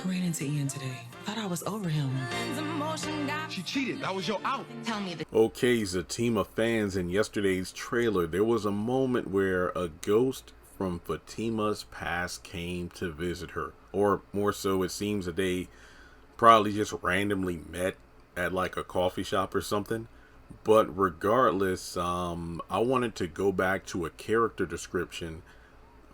Ran into Ian today. Thought I was over him. She cheated. That was your out. Tell me that. Okay, Zatima fans, in yesterday's trailer, there was a moment where a ghost from Fatima's past came to visit her. Or more so, it seems that they probably just randomly met at like a coffee shop or something. But regardless, I wanted to go back to a character description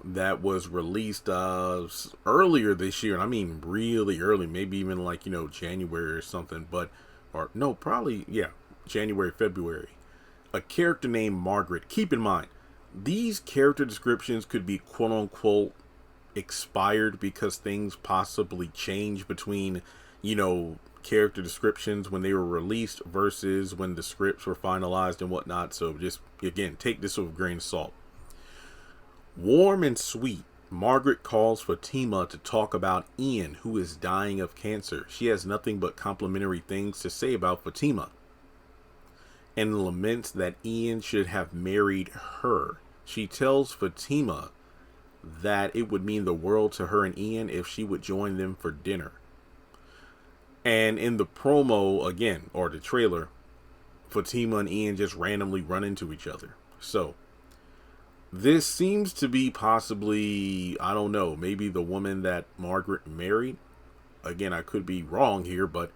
that was released earlier this year, and I mean really early, maybe even like January or something, but or no, probably yeah, January, February. A character named Margaret. Keep in mind, these character descriptions could be quote unquote expired because things possibly change between character descriptions when they were released versus when the scripts were finalized and whatnot. So just again, take this with a grain of salt. Warm and sweet, Margaret calls Fatima to talk about Ian, who is dying of cancer. She has nothing but complimentary things to say about Fatima and laments that Ian should have married her. She tells Fatima that it would mean the world to her and Ian if she would join them for dinner. And in the promo, again, or the trailer, Fatima and Ian just randomly run into each other. So this seems to be possibly, I don't know, maybe the woman that Margaret married. Again, I could be wrong here, but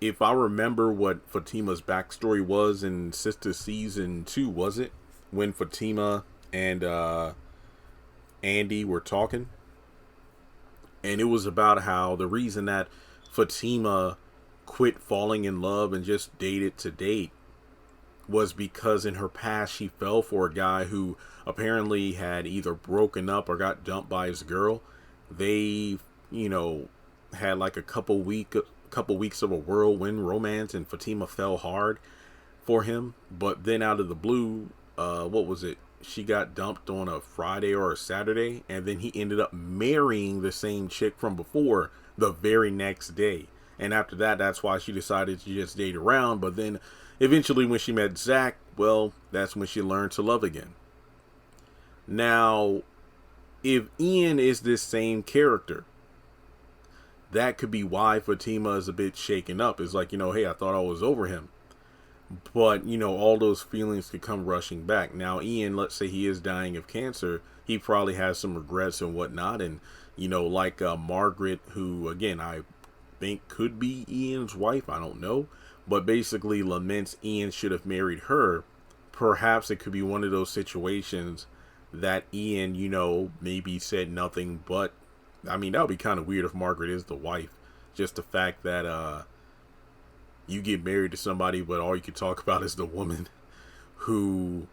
if I remember what Fatima's backstory was in Sistas season 2, was it? When Fatima and Andy were talking. And it was about how the reason that Fatima quit falling in love and just dated to date was because in her past she fell for a guy who apparently had either broken up or got dumped by his girl. They, had like a couple weeks of a whirlwind romance, and Fatima fell hard for him. But then out of the blue, what was it? She got dumped on a Friday or a Saturday, and then he ended up marrying the same chick from before the very next day. And after that, that's why she decided to just date around. But then eventually when she met Zach, well, that's when she learned to love again. Now, if Ian is this same character, that could be why Fatima is a bit shaken up. It's like, hey, I thought I was over him. But, all those feelings could come rushing back. Now, Ian, let's say he is dying of cancer. He probably has some regrets and whatnot. And, like Margaret, who, again, I think could be Ian's wife. I don't know. But basically laments Ian should have married her. Perhaps it could be one of those situations that Ian, maybe said nothing but, I mean, that would be kind of weird if Margaret is the wife. Just the fact that you get married to somebody, but all you can talk about is the woman who,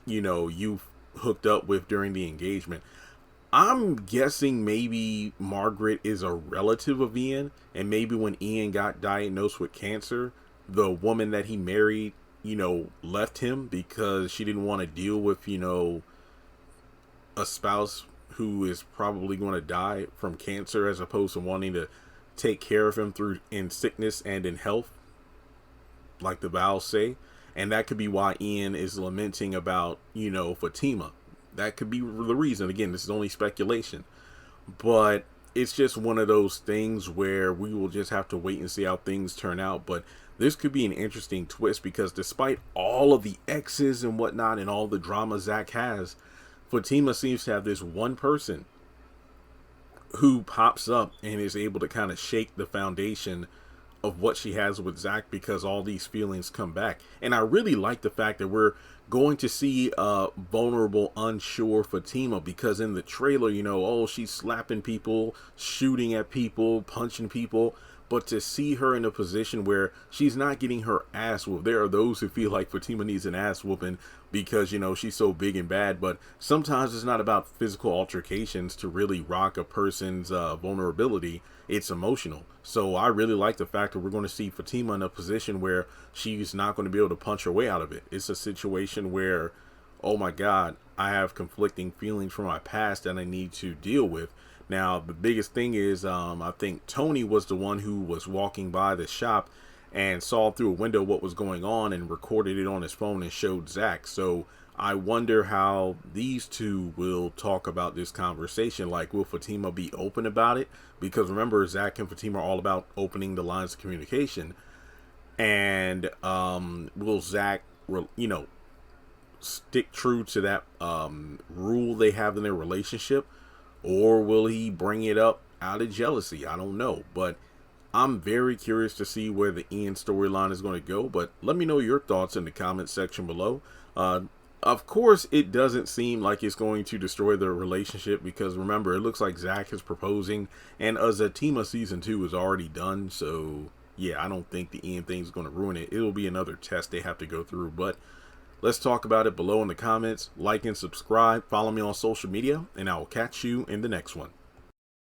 you hooked up with during the engagement. I'm guessing maybe Margaret is a relative of Ian, and maybe when Ian got diagnosed with cancer, the woman that he married, left him because she didn't want to deal with, a spouse who is probably going to die from cancer, as opposed to wanting to take care of him through in sickness and in health, like the vows say. And that could be why Ian is lamenting about, Fatima. That could be the reason. Again, this is only speculation, but it's just one of those things where we will just have to wait and see how things turn out. But this could be an interesting twist, because despite all of the exes and whatnot and all the drama Zach has, Fatima seems to have this one person who pops up and is able to kind of shake the foundation of what she has with Zach, because all these feelings come back. And I really like the fact that we're going to see a vulnerable, unsure Fatima, because in the trailer, she's slapping people, shooting at people, punching people. But to see her in a position where she's not getting her ass whooped. There are those who feel like Fatima needs an ass whooping because, she's so big and bad. But sometimes it's not about physical altercations to really rock a person's vulnerability. It's emotional. So I really like the fact that we're going to see Fatima in a position where she's not going to be able to punch her way out of it. It's a situation where, oh my God, I have conflicting feelings from my past that I need to deal with. Now, the biggest thing is, I think Tony was the one who was walking by the shop and saw through a window what was going on and recorded it on his phone and showed Zach. So I wonder how these two will talk about this conversation. Like, will Fatima be open about it? Because remember, Zach and Fatima are all about opening the lines of communication. And will Zach, stick true to that rule they have in their relationship? Or will he bring it up out of jealousy? I don't know. But I'm very curious to see where the Ian storyline is going to go. But let me know your thoughts in the comment section below. Of course, it doesn't seem like it's going to destroy their relationship, because remember, it looks like Zach is proposing and Zatima season 2 is already done. So yeah, I don't think the Ian thing is going to ruin it. It'll be another test they have to go through. But let's talk about it below in the comments. Like and subscribe. Follow me on social media, and I will catch you in the next one.